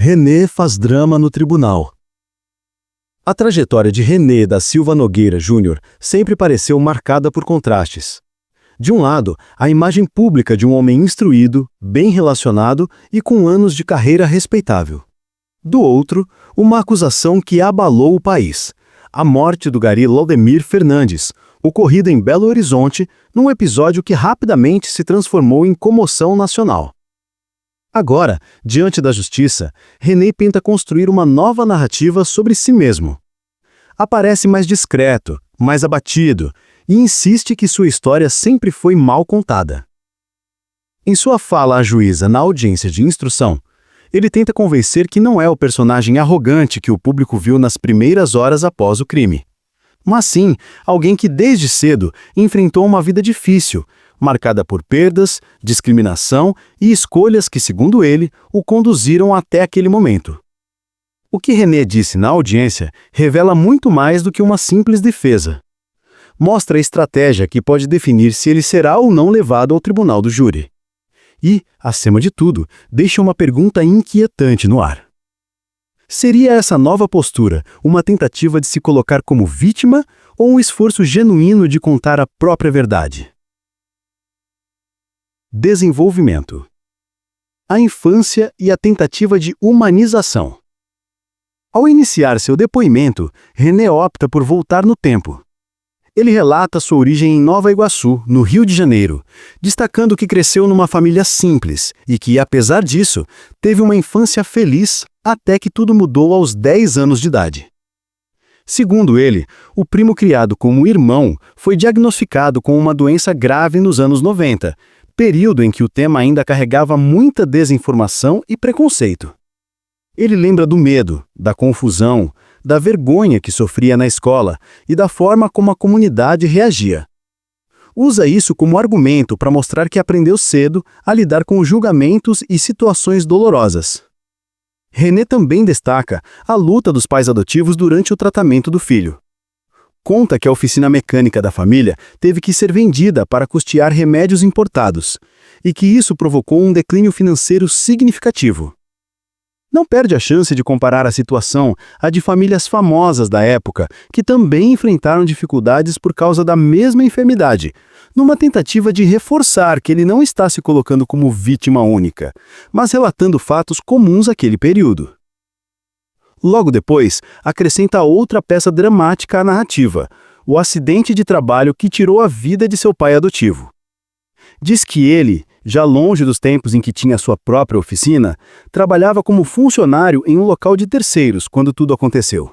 René faz drama no tribunal. A trajetória de René da Silva Nogueira Júnior sempre pareceu marcada por contrastes. De um lado, a imagem pública de um homem instruído, bem relacionado e com anos de carreira respeitável. Do outro, uma acusação que abalou o país: a morte do gari Laudemir Fernandes, ocorrida em Belo Horizonte, num episódio que rapidamente se transformou em comoção nacional. Agora, diante da justiça, René tenta construir uma nova narrativa sobre si mesmo. Aparece mais discreto, mais abatido, e insiste que sua história sempre foi mal contada. Em sua fala à juíza na audiência de instrução, ele tenta convencer que não é o personagem arrogante que o público viu nas primeiras horas após o crime, mas sim alguém que desde cedo enfrentou uma vida difícil, marcada por perdas, discriminação e escolhas que, segundo ele, o conduziram até aquele momento. O que René disse na audiência revela muito mais do que uma simples defesa. Mostra a estratégia que pode definir se ele será ou não levado ao tribunal do júri. E, acima de tudo, deixa uma pergunta inquietante no ar. Seria essa nova postura uma tentativa de se colocar como vítima ou um esforço genuíno de contar a própria verdade? Desenvolvimento. A infância e a tentativa de humanização. Ao iniciar seu depoimento, René opta por voltar no tempo. Ele relata sua origem em Nova Iguaçu, no Rio de Janeiro, destacando que cresceu numa família simples e que, apesar disso, teve uma infância feliz até que tudo mudou aos 10 anos de idade. Segundo ele, o primo criado como irmão foi diagnosticado com uma doença grave nos anos 90, período em que o tema ainda carregava muita desinformação e preconceito. Ele lembra do medo, da confusão, da vergonha que sofria na escola e da forma como a comunidade reagia. Usa isso como argumento para mostrar que aprendeu cedo a lidar com julgamentos e situações dolorosas. René também destaca a luta dos pais adotivos durante o tratamento do filho. Conta que a oficina mecânica da família teve que ser vendida para custear remédios importados, e que isso provocou um declínio financeiro significativo. Não perde a chance de comparar a situação à de famílias famosas da época que também enfrentaram dificuldades por causa da mesma enfermidade, numa tentativa de reforçar que ele não está se colocando como vítima única, mas relatando fatos comuns àquele período. Logo depois, acrescenta outra peça dramática à narrativa: o acidente de trabalho que tirou a vida de seu pai adotivo. Diz que ele, já longe dos tempos em que tinha sua própria oficina, trabalhava como funcionário em um local de terceiros quando tudo aconteceu.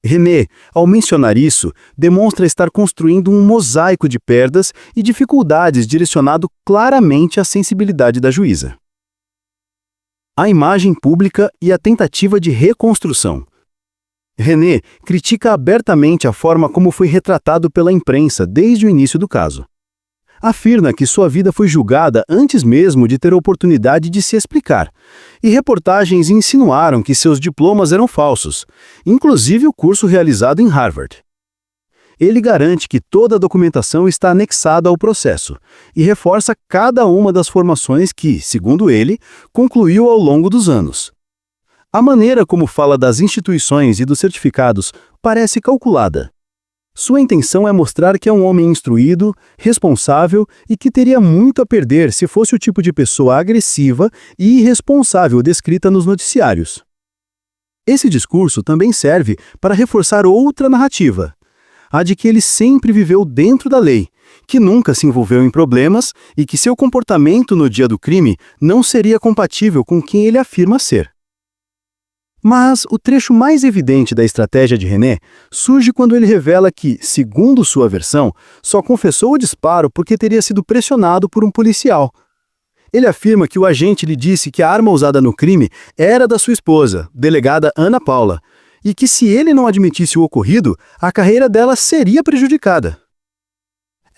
René, ao mencionar isso, demonstra estar construindo um mosaico de perdas e dificuldades direcionado claramente à sensibilidade da juíza. A imagem pública e a tentativa de reconstrução. René critica abertamente a forma como foi retratado pela imprensa desde o início do caso. Afirma que sua vida foi julgada antes mesmo de ter a oportunidade de se explicar, e reportagens insinuaram que seus diplomas eram falsos, inclusive o curso realizado em Harvard. Ele garante que toda a documentação está anexada ao processo e reforça cada uma das formações que, segundo ele, concluiu ao longo dos anos. A maneira como fala das instituições e dos certificados parece calculada. Sua intenção é mostrar que é um homem instruído, responsável e que teria muito a perder se fosse o tipo de pessoa agressiva e irresponsável descrita nos noticiários. Esse discurso também serve para reforçar outra narrativa: a de que ele sempre viveu dentro da lei, que nunca se envolveu em problemas e que seu comportamento no dia do crime não seria compatível com quem ele afirma ser. Mas o trecho mais evidente da estratégia de René surge quando ele revela que, segundo sua versão, só confessou o disparo porque teria sido pressionado por um policial. Ele afirma que o agente lhe disse que a arma usada no crime era da sua esposa, delegada Ana Paula, e que se ele não admitisse o ocorrido, a carreira dela seria prejudicada.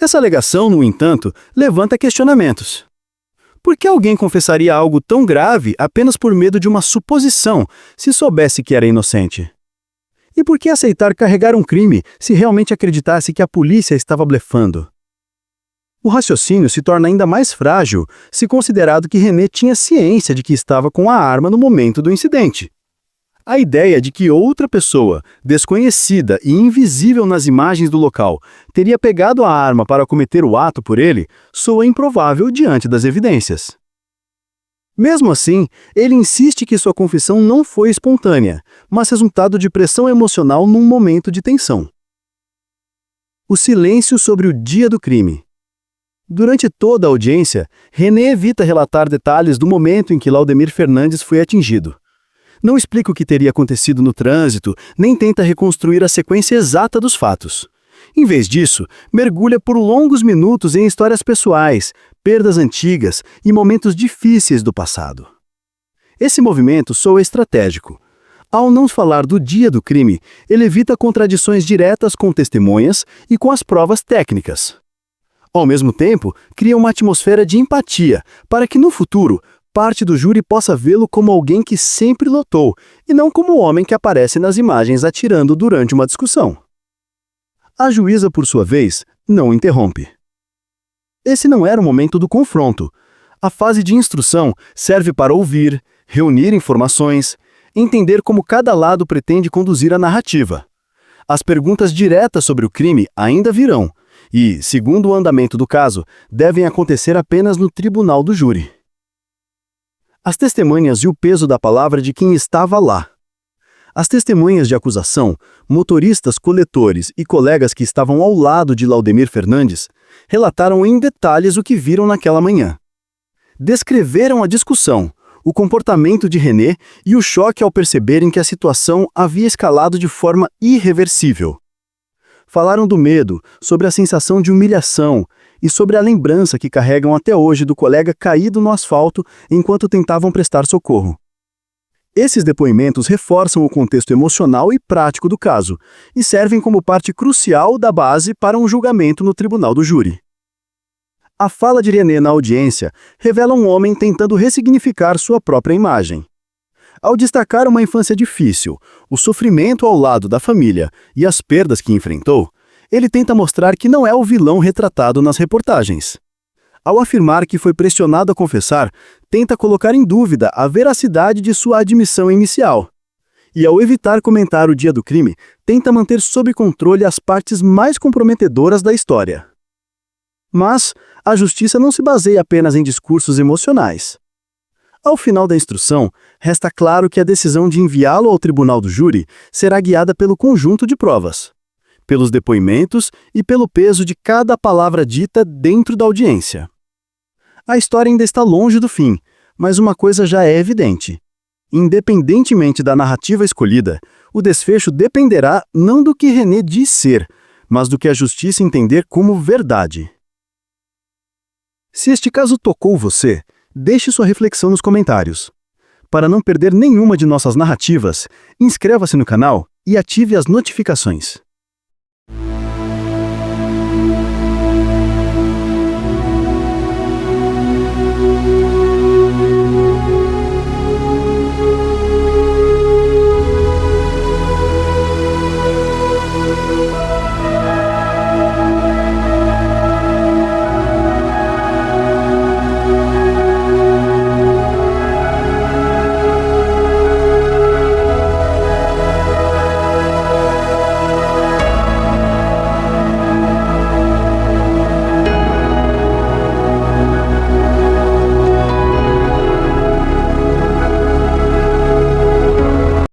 Essa alegação, no entanto, levanta questionamentos. Por que alguém confessaria algo tão grave apenas por medo de uma suposição, se soubesse que era inocente? E por que aceitar carregar um crime se realmente acreditasse que a polícia estava blefando? O raciocínio se torna ainda mais frágil se considerado que René tinha ciência de que estava com a arma no momento do incidente. A ideia de que outra pessoa, desconhecida e invisível nas imagens do local, teria pegado a arma para cometer o ato por ele, soa improvável diante das evidências. Mesmo assim, ele insiste que sua confissão não foi espontânea, mas resultado de pressão emocional num momento de tensão. O silêncio sobre o dia do crime. Durante toda a audiência, René evita relatar detalhes do momento em que Laudemir Fernandes foi atingido. Não explica o que teria acontecido no trânsito, nem tenta reconstruir a sequência exata dos fatos. Em vez disso, mergulha por longos minutos em histórias pessoais, perdas antigas e momentos difíceis do passado. Esse movimento soa estratégico. Ao não falar do dia do crime, ele evita contradições diretas com testemunhas e com as provas técnicas. Ao mesmo tempo, cria uma atmosfera de empatia, para que no futuro, parte do júri possa vê-lo como alguém que sempre lutou, e não como o homem que aparece nas imagens atirando durante uma discussão. A juíza, por sua vez, não interrompe. Esse não era o momento do confronto. A fase de instrução serve para ouvir, reunir informações, entender como cada lado pretende conduzir a narrativa. As perguntas diretas sobre o crime ainda virão, e, segundo o andamento do caso, devem acontecer apenas no tribunal do júri. As testemunhas e o peso da palavra de quem estava lá. As testemunhas de acusação, motoristas, coletores e colegas que estavam ao lado de Laudemir Fernandes, relataram em detalhes o que viram naquela manhã. Descreveram a discussão, o comportamento de René e o choque ao perceberem que a situação havia escalado de forma irreversível. Falaram do medo, sobre a sensação de humilhação e sobre a lembrança que carregam até hoje do colega caído no asfalto enquanto tentavam prestar socorro. Esses depoimentos reforçam o contexto emocional e prático do caso e servem como parte crucial da base para um julgamento no tribunal do júri. A fala de René na audiência revela um homem tentando ressignificar sua própria imagem. Ao destacar uma infância difícil, o sofrimento ao lado da família e as perdas que enfrentou, ele tenta mostrar que não é o vilão retratado nas reportagens. Ao afirmar que foi pressionado a confessar, tenta colocar em dúvida a veracidade de sua admissão inicial. E ao evitar comentar o dia do crime, tenta manter sob controle as partes mais comprometedoras da história. Mas a justiça não se baseia apenas em discursos emocionais. Ao final da instrução, resta claro que a decisão de enviá-lo ao tribunal do júri será guiada pelo conjunto de provas, pelos depoimentos e pelo peso de cada palavra dita dentro da audiência. A história ainda está longe do fim, mas uma coisa já é evidente. Independentemente da narrativa escolhida, o desfecho dependerá não do que René diz ser, mas do que a justiça entender como verdade. Se este caso tocou você, deixe sua reflexão nos comentários. Para não perder nenhuma de nossas narrativas, inscreva-se no canal e ative as notificações.